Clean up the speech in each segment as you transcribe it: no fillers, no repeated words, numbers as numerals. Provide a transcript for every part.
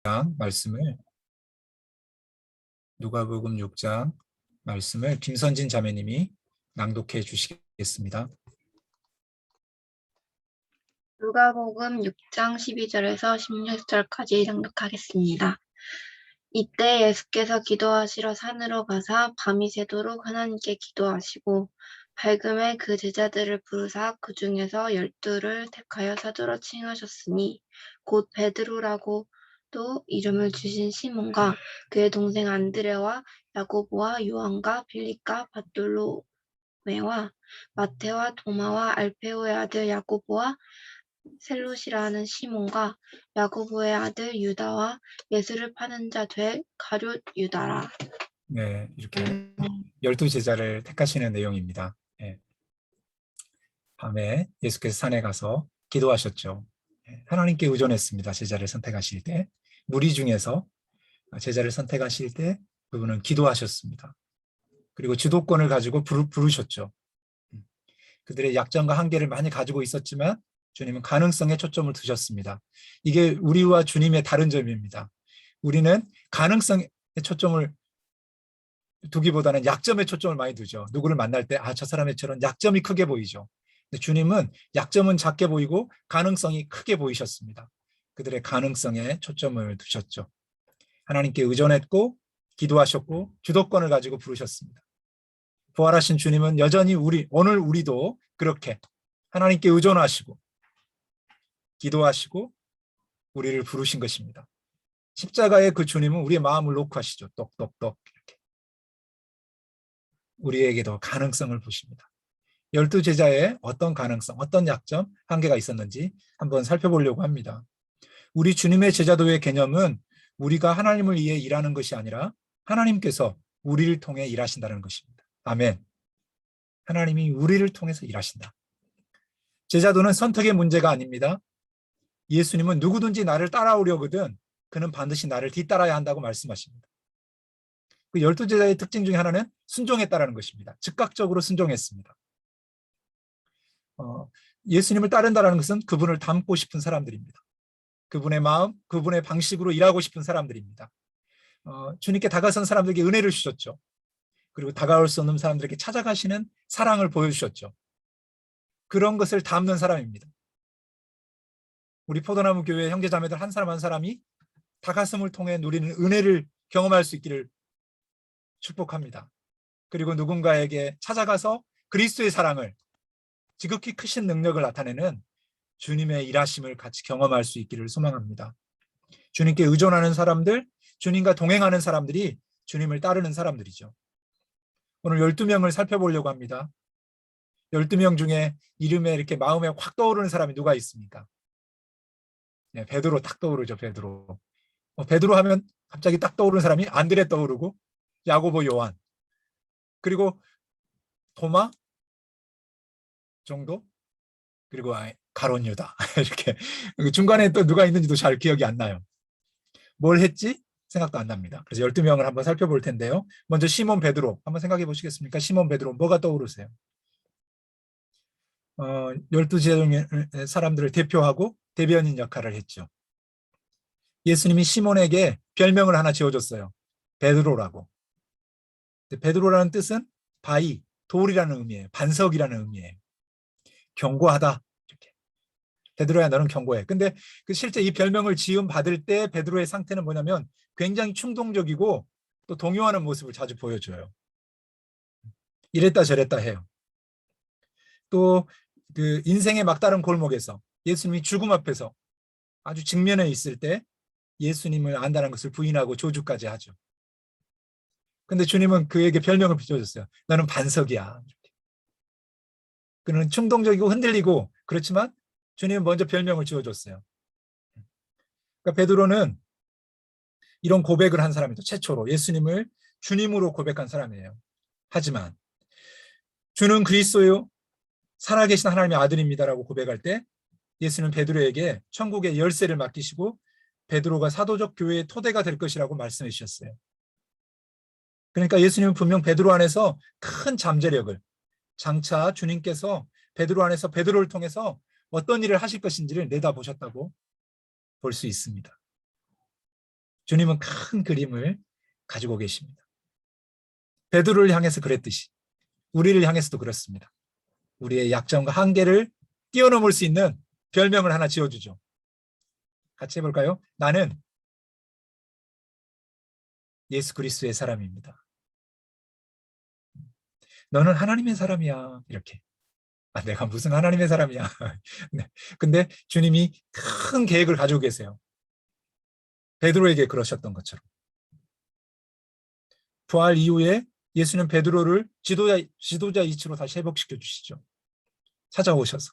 말씀을 누가복음 6장 말씀을 김선진 자매님이 낭독해 주시겠습니다. 누가복음 6장 12절에서 16절까지 낭독하겠습니다. 이때 예수께서 기도하시러 산으로 가사 밤이 새도록 하나님께 기도하시고 밝음에 그 제자들을 부르사 그 중에서 12를 택하여 사도로 칭하셨으니 곧 베드로라고 또 이름을 주신 시몬과 그의 동생 안드레와 야고보와 요한과 빌립과 바돌로메와 마테와 도마와 알페오의 아들 야고보와 셀롯이라는 시몬과 야고보의 아들 유다와 예수를 파는 자 될 가룟 유다라. 네, 이렇게 12제자를 택하시는 내용입니다. 네. 밤에 예수께서 산에 가서 기도하셨죠. 하나님께 의존했습니다. 제자를 선택하실 때. 무리 중에서 제자를 선택하실 때 그분은 기도하셨습니다. 그리고 주도권을 가지고 부르셨죠. 그들의 약점과 한계를 많이 가지고 있었지만 주님은 가능성에 초점을 두셨습니다. 이게 우리와 주님의 다른 점입니다. 우리는 가능성에 초점을 두기보다는 약점에 초점을 많이 두죠. 누구를 만날 때 저 사람의 저런 약점이 크게 보이죠. 근데 주님은 약점은 작게 보이고 가능성이 크게 보이셨습니다. 그들의 가능성에 초점을 두셨죠. 하나님께 의존했고 기도하셨고 주도권을 가지고 부르셨습니다. 부활하신 주님은 여전히 오늘 우리도 그렇게 하나님께 의존하시고 기도하시고 우리를 부르신 것입니다. 십자가의 그 주님은 우리의 마음을 놓고 하시죠. 똑똑똑 이렇게. 우리에게도 가능성을 보십니다. 12제자의 어떤 가능성, 어떤 약점, 한계가 있었는지 한번 살펴보려고 합니다. 우리 주님의 제자도의 개념은 우리가 하나님을 위해 일하는 것이 아니라 하나님께서 우리를 통해 일하신다는 것입니다. 아멘. 하나님이 우리를 통해서 일하신다. 제자도는 선택의 문제가 아닙니다. 예수님은 누구든지 나를 따라오려거든 그는 반드시 나를 뒤따라야 한다고 말씀하십니다. 그 12제자의 특징 중에 하나는 순종했다라는 것입니다. 즉각적으로 순종했습니다. 예수님을 따른다는 것은 그분을 닮고 싶은 사람들입니다. 그분의 마음, 그분의 방식으로 일하고 싶은 사람들입니다. 주님께 다가선 사람들에게 은혜를 주셨죠. 그리고 다가올 수 없는 사람들에게 찾아가시는 사랑을 보여주셨죠. 그런 것을 담는 사람입니다. 우리 포도나무 교회 형제자매들 한 사람 한 사람이 다가섬을 통해 누리는 은혜를 경험할 수 있기를 축복합니다. 그리고 누군가에게 찾아가서 그리스도의 사랑을 지극히 크신 능력을 나타내는 주님의 일하심을 같이 경험할 수 있기를 소망합니다. 주님께 의존하는 사람들, 주님과 동행하는 사람들이 주님을 따르는 사람들이죠. 오늘 12명을 살펴보려고 합니다. 12명 중에 이름에 이렇게 마음에 확 떠오르는 사람이 누가 있습니까? 네, 베드로 딱 떠오르죠. 베드로. 베드로 하면 갑자기 딱 떠오르는 사람이 안드레 떠오르고 야고보, 요한, 그리고 도마 정도, 그리고 가룟 유다 이렇게 중간에 또 누가 있는지도 잘 기억이 안 나요. 뭘 했지? 생각도 안 납니다. 그래서 12명을 한번 살펴볼 텐데요. 먼저 시몬 베드로 한번 생각해 보시겠습니까? 시몬 베드로 뭐가 떠오르세요? 12제자 사람들을 대표하고 대변인 역할을 했죠. 예수님이 시몬에게 별명을 하나 지어줬어요. 베드로라고. 베드로라는 뜻은 바위, 돌이라는 의미예요. 반석이라는 의미예요. 견고하다. 이렇게. 베드로야 너는 견고해. 근데 그 실제 이 별명을 지음 받을 때 베드로의 상태는 뭐냐면 굉장히 충동적이고 또 동요하는 모습을 자주 보여줘요. 이랬다 저랬다 해요. 또 그 인생의 막다른 골목에서 예수님이 죽음 앞에서 아주 직면에 있을 때 예수님을 안다는 것을 부인하고 조주까지 하죠. 근데 주님은 그에게 별명을 붙여줬어요. 너는 반석이야. 그는 충동적이고 흔들리고 그렇지만 주님은 먼저 별명을 지어줬어요. 그러니까 베드로는 이런 고백을 한 사람이죠. 최초로 예수님을 주님으로 고백한 사람이에요. 하지만 주는 그리스도요 살아계신 하나님의 아들입니다라고 고백할 때 예수는 베드로에게 천국의 열쇠를 맡기시고 베드로가 사도적 교회의 토대가 될 것이라고 말씀해 주셨어요. 그러니까 예수님은 분명 베드로 안에서 큰 잠재력을 장차 주님께서 베드로 안에서 베드로를 통해서 어떤 일을 하실 것인지를 내다보셨다고 볼 수 있습니다. 주님은 큰 그림을 가지고 계십니다. 베드로를 향해서 그랬듯이 우리를 향해서도 그렇습니다. 우리의 약점과 한계를 뛰어넘을 수 있는 별명을 하나 지어주죠. 같이 해볼까요? 나는 예수 그리스도의 사람입니다. 너는 하나님의 사람이야. 이렇게. 내가 무슨 하나님의 사람이야. 네. 근데 주님이 큰 계획을 가지고 계세요. 베드로에게 그러셨던 것처럼. 부활 이후에 예수는 베드로를 지도자 이치로 다시 회복시켜 주시죠. 찾아오셔서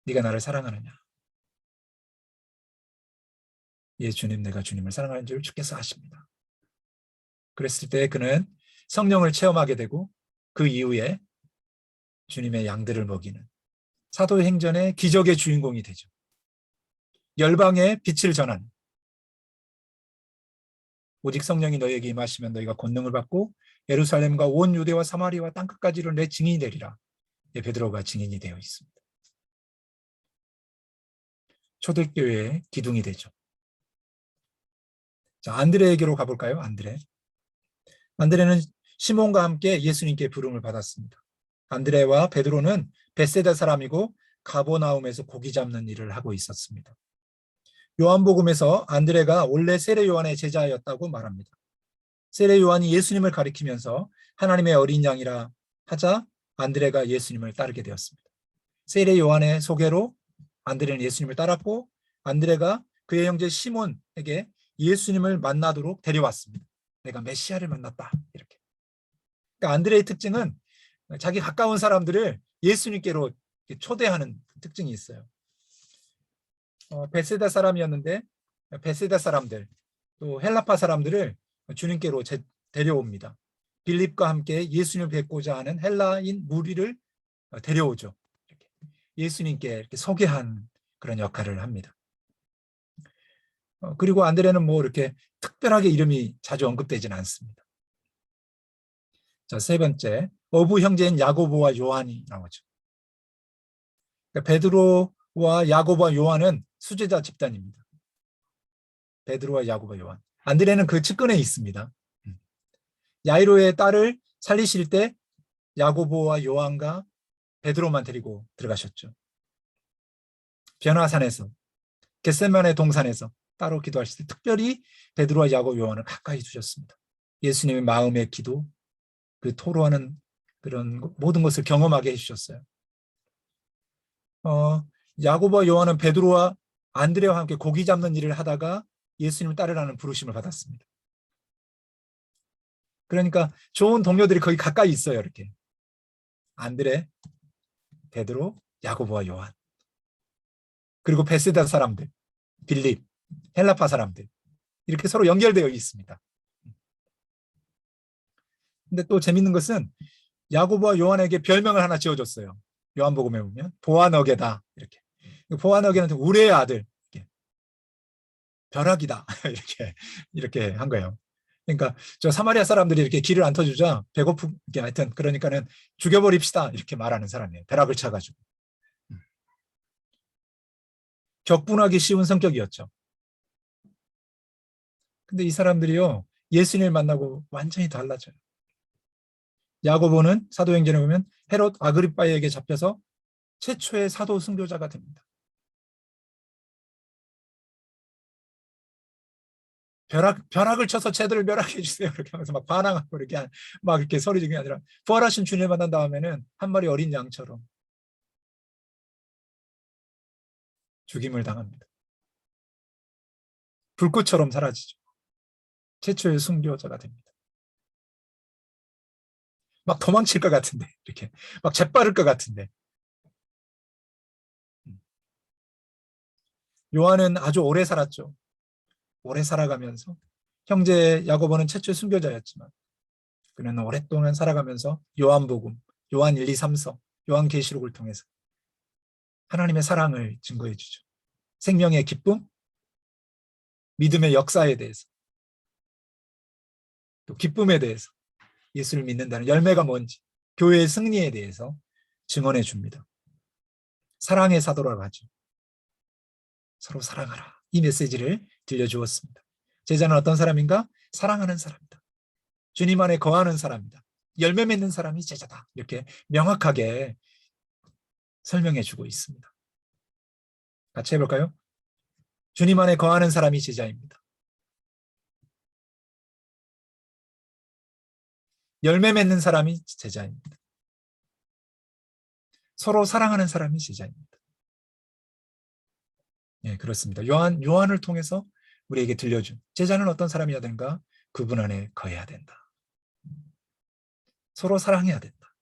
네가 나를 사랑하느냐. 예, 주님, 내가 주님을 사랑하는 줄 주께서 아십니다. 그랬을 때 그는 성령을 체험하게 되고 그 이후에 주님의 양들을 먹이는 사도행전의 기적의 주인공이 되죠. 열방에 빛을 전하는, 오직 성령이 너희에게 임하시면 너희가 권능을 받고 예루살렘과 온 유대와 사마리아와 땅끝까지를 내 증인이 되리라. 예, 베드로가 증인이 되어 있습니다. 초대교회의 기둥이 되죠. 자, 안드레에게로 가볼까요? 안드레는 시몬과 함께 예수님께 부름을 받았습니다. 안드레와 베드로는 벳세다 사람이고 가버나움에서 고기 잡는 일을 하고 있었습니다. 요한복음에서 안드레가 원래 세례 요한의 제자였다고 말합니다. 세례 요한이 예수님을 가리키면서 하나님의 어린 양이라 하자 안드레가 예수님을 따르게 되었습니다. 세례 요한의 소개로 안드레는 예수님을 따랐고 안드레가 그의 형제 시몬에게 예수님을 만나도록 데려왔습니다. 내가 메시아를 만났다. 이렇게. 그러니까 안드레의 특징은 자기 가까운 사람들을 예수님께로 초대하는 특징이 있어요. 벳세다 사람이었는데 벳세다 사람들 또 헬라파 사람들을 주님께로 데려옵니다. 빌립과 함께 예수님을 뵙고자 하는 헬라인 무리를 데려오죠. 예수님께 이렇게 소개한 그런 역할을 합니다. 그리고 안드레는 뭐 이렇게 특별하게 이름이 자주 언급되지는 않습니다. 자, 세 번째, 어부 형제인 야고보와 요한이 나오죠. 그러니까 베드로와 야고보와 요한은 수제자 집단입니다. 베드로와 야고보와 요한. 안드레는 그 측근에 있습니다. 야이로의 딸을 살리실 때 야고보와 요한과 베드로만 데리고 들어가셨죠. 변화산에서, 겟세마네 동산에서 따로 기도하실 때 특별히 베드로와 야고보 요한을 가까이 두셨습니다. 예수님의 마음의 기도, 그 토로하는 그런 모든 것을 경험하게 해주셨어요. 야고보와 요한은 베드로와 안드레와 함께 고기 잡는 일을 하다가 예수님을 따르라는 부르심을 받았습니다. 그러니까 좋은 동료들이 거기 가까이 있어요. 이렇게 안드레, 베드로, 야고보와 요한, 그리고 베세다 사람들, 빌립, 헬라파 사람들 이렇게 서로 연결되어 있습니다. 근데 또 재밌는 것은 야고보와 요한에게 별명을 하나 지어줬어요. 요한복음에 보면 보아너게다 이렇게. 보아너게는 우레의 아들, 이렇게. 벼락이다 이렇게 한 거예요. 그러니까 저 사마리아 사람들이 이렇게 길을 안 터주자 배고프게 하여튼 그러니까는 죽여버립시다 이렇게 말하는 사람이에요. 벼락을 차가지고. 격분하기 쉬운 성격이었죠. 근데 이 사람들이요 예수님을 만나고 완전히 달라져요. 야고보는 사도행전에 보면 헤롯 아그리빠에게 잡혀서 최초의 사도 순교자가 됩니다. 벼락을 쳐서 쟤들을 멸하게 해주세요. 이렇게 하면서 막 반항하고 막 이렇게 소리 지르는 게 아니라 부활하신 주님을 만난 다음에는 한 마리 어린 양처럼 죽임을 당합니다. 불꽃처럼 사라지죠. 최초의 순교자가 됩니다. 막 도망칠 것 같은데 이렇게 막 재빠를 것 같은데 요한은 아주 오래 살았죠. 오래 살아가면서 형제 야고보는 최초의 순교자였지만 그는 오랫동안 살아가면서 요한복음, 요한 1, 2, 3서, 요한계시록을 통해서 하나님의 사랑을 증거해 주죠. 생명의 기쁨, 믿음의 역사에 대해서 또 기쁨에 대해서 예수를 믿는다는 열매가 뭔지 교회의 승리에 대해서 증언해 줍니다. 사랑의 사도라고 하죠. 서로 사랑하라. 이 메시지를 들려주었습니다. 제자는 어떤 사람인가? 사랑하는 사람이다. 주님 안에 거하는 사람이다. 열매 맺는 사람이 제자다. 이렇게 명확하게 설명해 주고 있습니다. 같이 해볼까요? 주님 안에 거하는 사람이 제자입니다. 열매 맺는 사람이 제자입니다. 서로 사랑하는 사람이 제자입니다. 예, 그렇습니다. 요한을 통해서 우리에게 들려준 제자는 어떤 사람이어야 되는가? 그분 안에 거해야 된다. 서로 사랑해야 된다.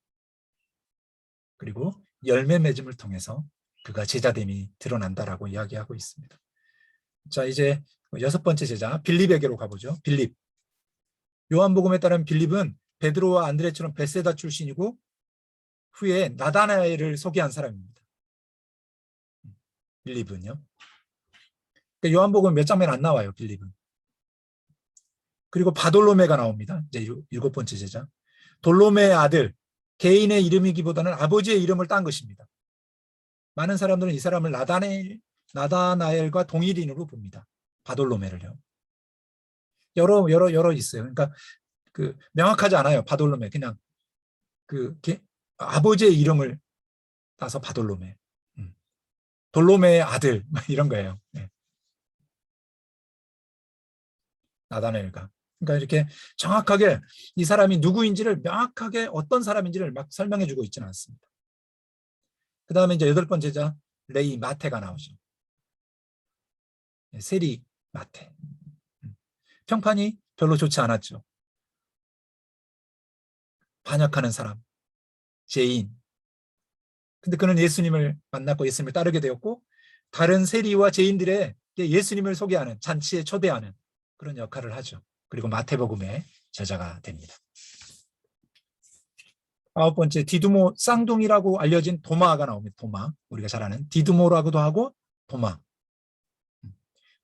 그리고 열매 맺음을 통해서 그가 제자됨이 드러난다라고 이야기하고 있습니다. 자, 이제 6번째 제자 빌립에게로 가보죠. 빌립. 요한복음에 따르면 빌립은 베드로와 안드레처럼 베세다 출신이고 후에 나다나엘을 소개한 사람입니다. 빌립은요. 그러니까 요한복음 몇 장면 안 나와요. 빌립은. 그리고 바돌로메가 나옵니다. 이제 7번째 제자. 돌로메의 아들, 개인의 이름이기보다는 아버지의 이름을 딴 것입니다. 많은 사람들은 이 사람을 나다나엘과 동일인으로 봅니다. 바돌로메를요. 여러 있어요. 그러니까 명확하지 않아요. 바돌로메. 그냥 아버지의 이름을 따서 바돌로메. 돌로메의 아들 이런 거예요. 네. 나다나엘과. 그러니까 이렇게 정확하게 이 사람이 누구인지를 명확하게 어떤 사람인지를 막 설명해 주고 있지는 않습니다. 그 다음에 이제 8번째 제자 레이 마테가 나오죠. 세리 마테. 평판이 별로 좋지 않았죠. 반역하는 사람, 죄인. 근데 그는 예수님을 만났고 예수님을 따르게 되었고 다른 세리와 죄인들의 예수님을 소개하는 잔치에 초대하는 그런 역할을 하죠. 그리고 마태복음의 저자가 됩니다. 9번째 디두모 쌍둥이라고 알려진 도마가 나옵니다. 도마. 우리가 잘 아는 디두모라고도 하고 도마.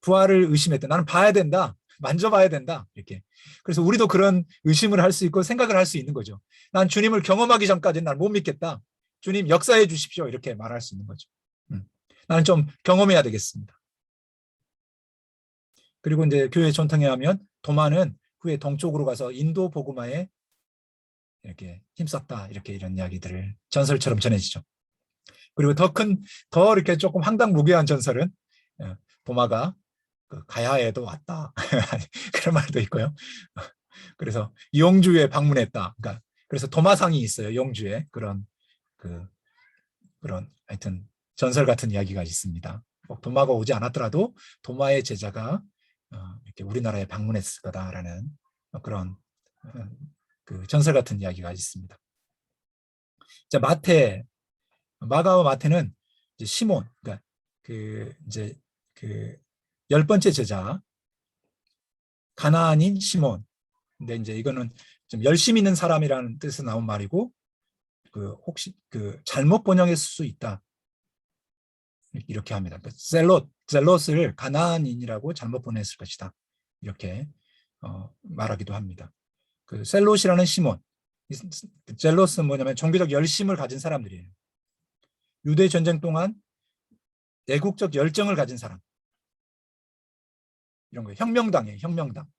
부활을 의심했다. 나는 봐야 된다. 만져봐야 된다. 이렇게. 그래서 우리도 그런 의심을 할 수 있고 생각을 할 수 있는 거죠. 난 주님을 경험하기 전까지는 난 못 믿겠다. 주님 역사해 주십시오. 이렇게 말할 수 있는 거죠. 나는 좀 경험해야 되겠습니다. 그리고 이제 교회 전통에 하면 도마는 후에 동쪽으로 가서 인도 복음화에 이렇게 힘썼다. 이렇게 이런 이야기들을 전설처럼 전해지죠. 그리고 더 이렇게 조금 황당무계한 전설은 도마가 가야에도 왔다. 그런 말도 있고요. 그래서 용주에 방문했다. 그러니까 그래서 도마상이 있어요. 용주에 그런 하여튼 전설 같은 이야기가 있습니다. 도마가 오지 않았더라도 도마의 제자가 이렇게 우리나라에 방문했을 거다라는 그런 전설 같은 이야기가 있습니다. 자, 마가와 마태는 이제 시몬, 그러니까 이제 10번째 제자 가나안인 시몬. 근데 이제 이거는 좀 열심 있는 사람이라는 뜻에서 나온 말이고 혹시 잘못 번역했을 수 있다. 이렇게 합니다. 젤롯을 가나안인이라고 잘못 번역했을 것이다. 이렇게 말하기도 합니다. 셀롯이라는 시몬, 젤롯은 뭐냐면 종교적 열심을 가진 사람들이에요. 유대 전쟁 동안 애국적 열정을 가진 사람. 이런 거예요. 혁명당이에요. 혁명당.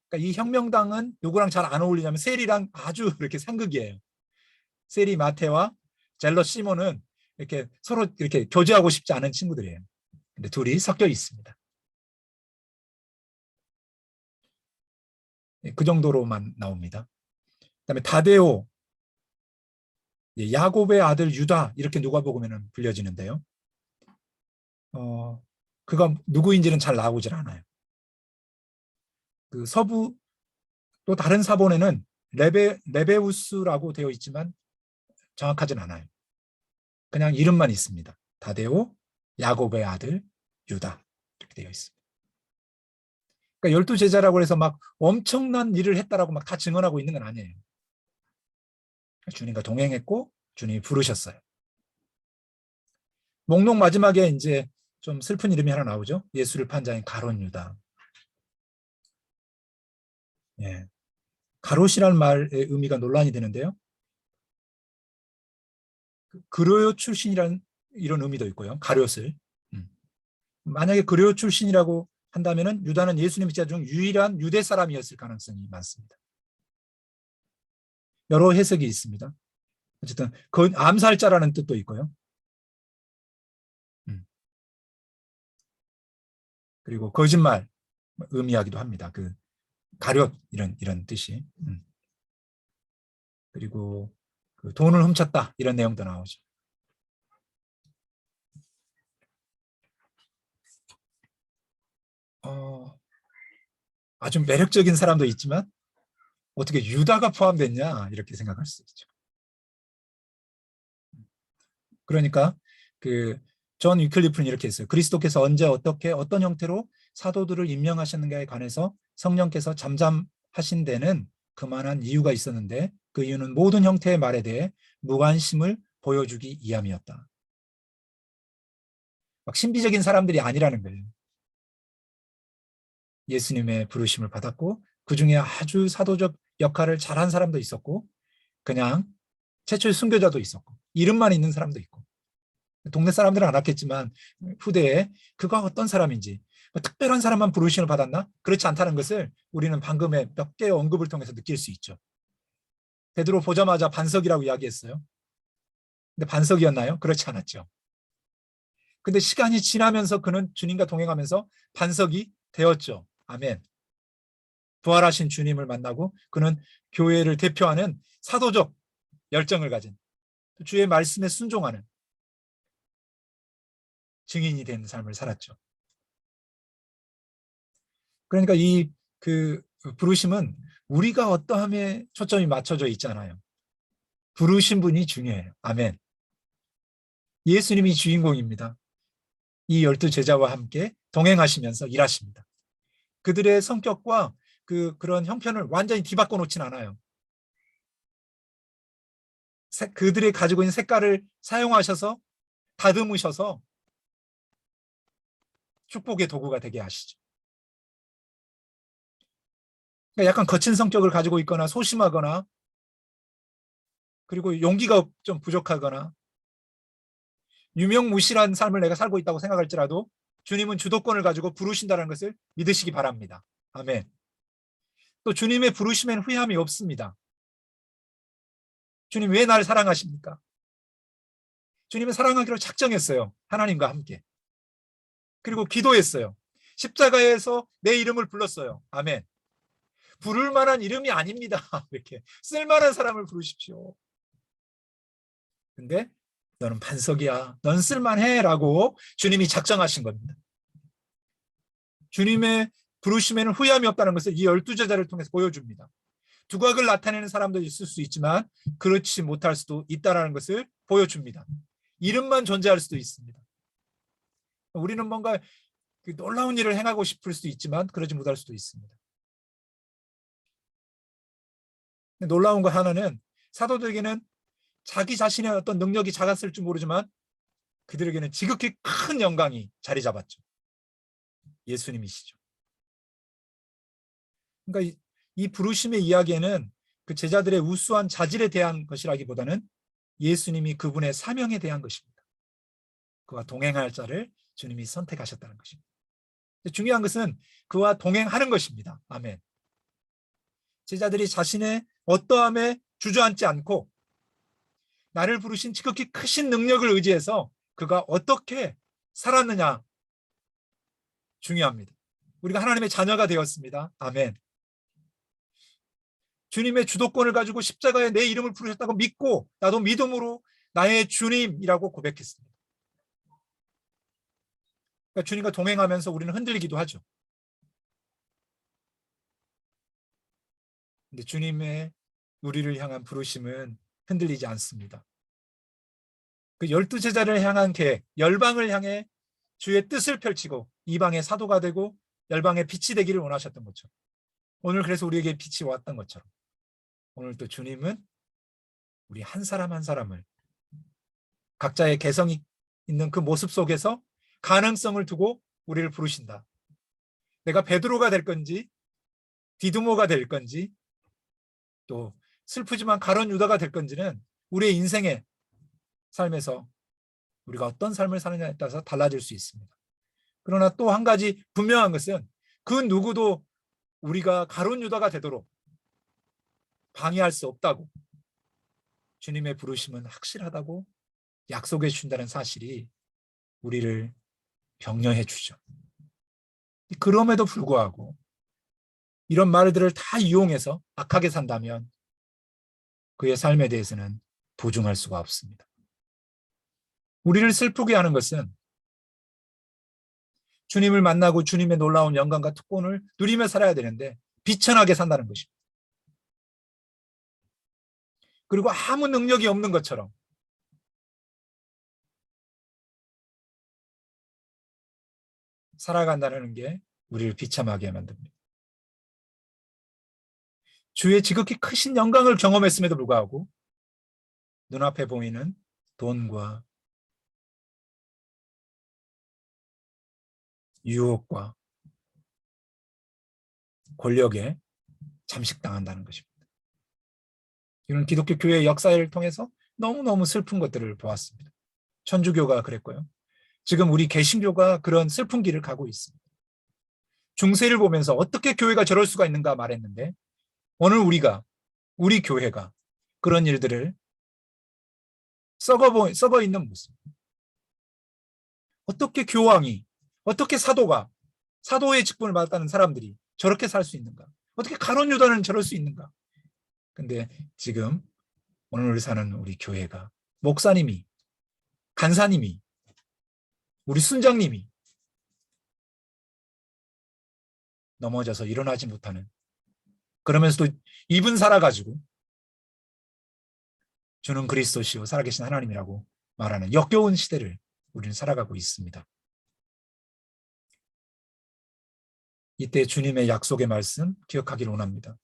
그러니까 이 혁명당은 누구랑 잘 안 어울리냐면 세리랑 아주 이렇게 상극이에요. 세리 마테와 젤롯 시몬은 이렇게 서로 이렇게 교제하고 싶지 않은 친구들이에요. 근데 둘이 섞여 있습니다. 그 정도로만 나옵니다. 그다음에 다데오, 야곱의 아들 유다 이렇게 누가복음에는 불려지는데요. 그가 누구인지는 잘 나오질 않아요. 서부 또 다른 사본에는 레베우스라고 되어 있지만 정확하진 않아요. 그냥 이름만 있습니다. 다데오, 야곱의 아들 유다 이렇게 되어 있습니다. 그러니까 12제자라고 해서 막 엄청난 일을 했다라고 막 다 증언하고 있는 건 아니에요. 주님과 동행했고 주님이 부르셨어요. 목록 마지막에 이제 좀 슬픈 이름이 하나 나오죠. 예수를 판 자인 가롯 유다. 예. 가롯이라는 말의 의미가 논란이 되는데요. 그르요 출신이라는 이런 의미도 있고요. 가롯을. 만약에 그르요 출신이라고 한다면은 유다는 예수님의 제자 중 유일한 유대 사람이었을 가능성이 많습니다. 여러 해석이 있습니다. 어쨌든 그 암살자라는 뜻도 있고요. 그리고 거짓말 의미하기도 합니다. 그 가룟 이런 뜻이. 그리고 그 돈을 훔쳤다 이런 내용도 나오죠. 아주 매력적인 사람도 있지만 어떻게 유다가 포함됐냐 이렇게 생각할 수 있죠. 그러니까 그 존 위클리프는 이렇게 했어요. 그리스도께서 언제 어떻게 어떤 형태로 사도들을 임명하셨는가에 관해서 성령께서 잠잠하신 데는 그만한 이유가 있었는데 그 이유는 모든 형태의 말에 대해 무관심을 보여주기 위함이었다. 막 신비적인 사람들이 아니라는 거예요. 예수님의 부르심을 받았고 그중에 아주 사도적 역할을 잘한 사람도 있었고 그냥 최초의 순교자도 있었고 이름만 있는 사람도 있고 동네 사람들은 알았겠지만 후대에 그가 어떤 사람인지 특별한 사람만 부르심을 받았나? 그렇지 않다는 것을 우리는 방금의 몇 개의 언급을 통해서 느낄 수 있죠. 베드로 보자마자 반석이라고 이야기했어요. 근데 반석이었나요? 그렇지 않았죠. 근데 시간이 지나면서 그는 주님과 동행하면서 반석이 되었죠. 아멘. 부활하신 주님을 만나고 그는 교회를 대표하는 사도적 열정을 가진 주의 말씀에 순종하는 증인이 된 삶을 살았죠. 그러니까 이 그 부르심은 우리가 어떠함에 초점이 맞춰져 있잖아요. 부르신 분이 중요해요. 아멘. 예수님이 주인공입니다. 이 12제자와 함께 동행하시면서 일하십니다. 그들의 성격과 그런 형편을 완전히 뒤바꿔 놓진 않아요. 그들이 가지고 있는 색깔을 사용하셔서 다듬으셔서 축복의 도구가 되게 하시죠. 그러니까 약간 거친 성격을 가지고 있거나 소심하거나 그리고 용기가 좀 부족하거나 유명무실한 삶을 내가 살고 있다고 생각할지라도 주님은 주도권을 가지고 부르신다는 것을 믿으시기 바랍니다. 아멘. 또 주님의 부르심엔 후회함이 없습니다. 주님 왜 나를 사랑하십니까? 주님은 사랑하기로 작정했어요. 하나님과 함께. 그리고 기도했어요. 십자가에서 내 이름을 불렀어요. 아멘. 부를 만한 이름이 아닙니다. 이렇게 쓸만한 사람을 부르십시오. 근데 너는 반석이야. 넌 쓸만해라고 주님이 작정하신 겁니다. 주님의 부르심에는 후회함이 없다는 것을 이 12제자를 통해서 보여줍니다. 두각을 나타내는 사람도 있을 수 있지만 그렇지 못할 수도 있다는 것을 보여줍니다. 이름만 존재할 수도 있습니다. 우리는 뭔가 놀라운 일을 행하고 싶을 수도 있지만 그러지 못할 수도 있습니다. 놀라운 거 하나는 사도들에게는 자기 자신의 어떤 능력이 작았을지 모르지만 그들에게는 지극히 큰 영광이 자리 잡았죠. 예수님이시죠. 그러니까 이 부르심의 이야기에는 그 제자들의 우수한 자질에 대한 것이라기보다는 예수님이 그분의 사명에 대한 것입니다. 그와 동행할 자를 주님이 선택하셨다는 것입니다. 중요한 것은 그와 동행하는 것입니다. 아멘. 제자들이 자신의 어떠함에 주저앉지 않고 나를 부르신 지극히 크신 능력을 의지해서 그가 어떻게 살았느냐 중요합니다. 우리가 하나님의 자녀가 되었습니다. 아멘. 주님의 주도권을 가지고 십자가에 내 이름을 부르셨다고 믿고 나도 믿음으로 나의 주님이라고 고백했습니다. 그러니까 주님과 동행하면서 우리는 흔들리기도 하죠. 근데 주님의 우리를 향한 부르심은 흔들리지 않습니다. 그 12제자를 향한 계획, 열방을 향해 주의 뜻을 펼치고 이방의 사도가 되고 열방의 빛이 되기를 원하셨던 것처럼 오늘 그래서 우리에게 빛이 왔던 것처럼 오늘 또 주님은 우리 한 사람 한 사람을 각자의 개성이 있는 그 모습 속에서 가능성을 두고 우리를 부르신다. 내가 베드로가 될 건지 디두모가 될 건지 또 슬프지만 가룟 유다가 될 건지는 우리의 인생의 삶에서 우리가 어떤 삶을 사느냐에 따라서 달라질 수 있습니다. 그러나 또 한 가지 분명한 것은 그 누구도 우리가 가룟 유다가 되도록 방해할 수 없다고, 주님의 부르심은 확실하다고 약속해 준다는 사실이 우리를 격려해 주죠. 그럼에도 불구하고 이런 말들을 다 이용해서 악하게 산다면 그의 삶에 대해서는 부중할 수가 없습니다. 우리를 슬프게 하는 것은 주님을 만나고 주님의 놀라운 영광과 특권을 누리며 살아야 되는데 비천하게 산다는 것입니다. 그리고 아무 능력이 없는 것처럼 살아간다는 게 우리를 비참하게 만듭니다. 주의 지극히 크신 영광을 경험했음에도 불구하고 눈앞에 보이는 돈과 유혹과 권력에 잠식당한다는 것입니다. 이런 기독교 교회의 역사를 통해서 너무너무 슬픈 것들을 보았습니다. 천주교가 그랬고요. 지금 우리 개신교가 그런 슬픈 길을 가고 있습니다. 중세를 보면서 어떻게 교회가 저럴 수가 있는가 말했는데 오늘 우리 교회가 그런 일들을 썩어 있는 모습. 어떻게 교황이, 어떻게 사도의 직분을 받았다는 사람들이 저렇게 살 수 있는가? 어떻게 가룟 유다는 저럴 수 있는가? 근데 지금 오늘 사는 우리 교회가 목사님이, 간사님이, 우리 순장님이 넘어져서 일어나지 못하는, 그러면서도 입은 살아가지고 주는 그리스도시요 살아계신 하나님이라고 말하는 역겨운 시대를 우리는 살아가고 있습니다. 이때 주님의 약속의 말씀 기억하기를 원합니다.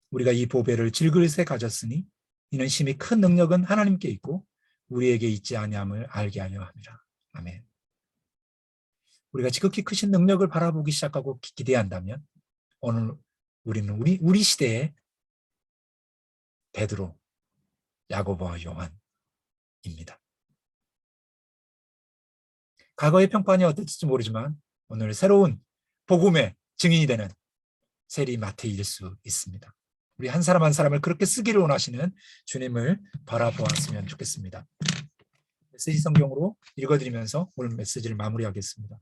우리가 이 보배를 질그릇에 가졌으니 이는 심히 큰 능력은 하나님께 있고 우리에게 있지 아니함을 알게 하려 함이라. 아멘. 우리가 지극히 크신 능력을 바라보기 시작하고 기대한다면 오늘 우리는 우리 시대의 베드로, 야고보와 요한입니다. 과거의 평판이 어떨지 모르지만 오늘 새로운 복음의 증인이 되는 세리 마태이일 수 있습니다. 우리 한 사람 한 사람을 그렇게 쓰기를 원하시는 주님을 바라보았으면 좋겠습니다. 메시지 성경으로 읽어드리면서 오늘 메시지를 마무리하겠습니다.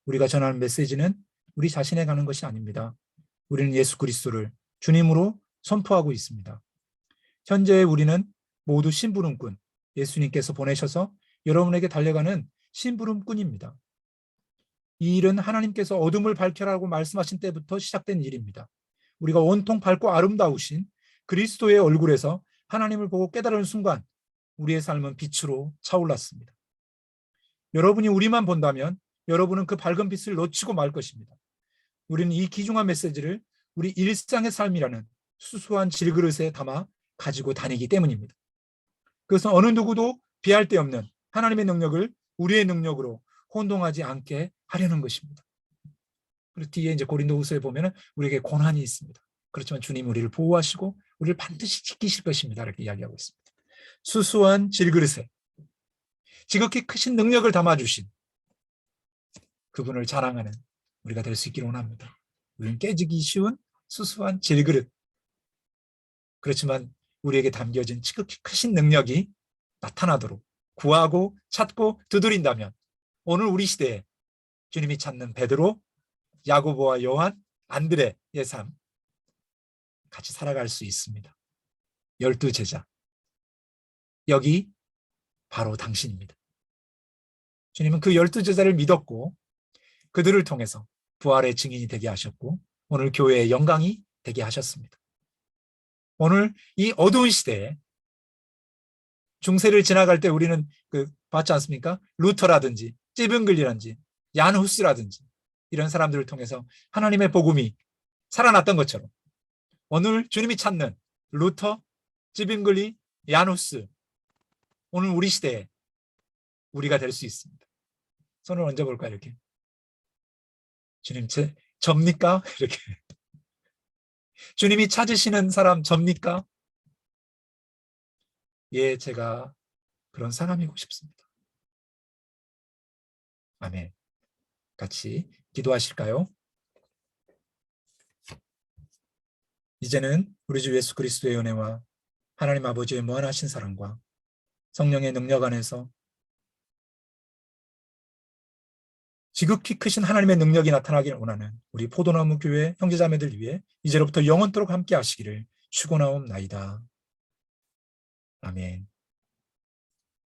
우리가 전하는 메시지는 우리 자신에 가는 것이 아닙니다. 우리는 예수 그리스도를 주님으로 선포하고 있습니다. 현재 우리는 모두 심부름꾼, 예수님께서 보내셔서 여러분에게 달려가는 심부름꾼입니다. 이 일은 하나님께서 어둠을 밝혀라고 말씀하신 때부터 시작된 일입니다. 우리가 온통 밝고 아름다우신 그리스도의 얼굴에서 하나님을 보고 깨달은 순간 우리의 삶은 빛으로 차올랐습니다. 여러분이 우리만 본다면 여러분은 그 밝은 빛을 놓치고 말 것입니다. 우리는 이 귀중한 메시지를 우리 일상의 삶이라는 수수한 질그릇에 담아 가지고 다니기 때문입니다. 그것은 어느 누구도 비할 데 없는 하나님의 능력을 우리의 능력으로 혼동하지 않게 하려는 것입니다. 그리고 뒤에 이제 고린도후서에 보면은 우리에게 고난이 있습니다. 그렇지만 주님 우리를 보호하시고 우리를 반드시 지키실 것입니다. 이렇게 이야기하고 있습니다. 수수한 질그릇에 지극히 크신 능력을 담아주신 그분을 자랑하는 우리가 될 수 있기를 원합니다. 우리는 깨지기 쉬운 수수한 질그릇. 그렇지만 우리에게 담겨진 지극히 크신 능력이 나타나도록 구하고 찾고 두드린다면 오늘 우리 시대에 주님이 찾는 베드로, 야고보와 요한, 안드레의 삶 같이 살아갈 수 있습니다. 12 제자. 여기 바로 당신입니다. 주님은 그 12 제자를 믿었고 그들을 통해서 부활의 증인이 되게 하셨고 오늘 교회의 영광이 되게 하셨습니다. 오늘 이 어두운 시대에 중세를 지나갈 때 우리는 봤지 않습니까? 루터라든지 찌븐글리라든지 얀 후스라든지 이런 사람들을 통해서 하나님의 복음이 살아났던 것처럼 오늘 주님이 찾는 루터, 찌빙글리, 얀 후스 오늘 우리 시대에 우리가 될 수 있습니다. 손을 얹어볼까요? 이렇게. 주님, 접니까? 이렇게. 주님이 찾으시는 사람 접니까? 예, 제가 그런 사람이고 싶습니다. 아멘. 같이 기도하실까요? 이제는 우리 주 예수 그리스도의 은혜와 하나님 아버지의 무한하신 사랑과 성령의 능력 안에서 지극히 크신 하나님의 능력이 나타나길 원하는 우리 포도나무 교회 형제자매들 위해 이제로부터 영원토록 함께 하시기를 축원하옵나이다. 아멘.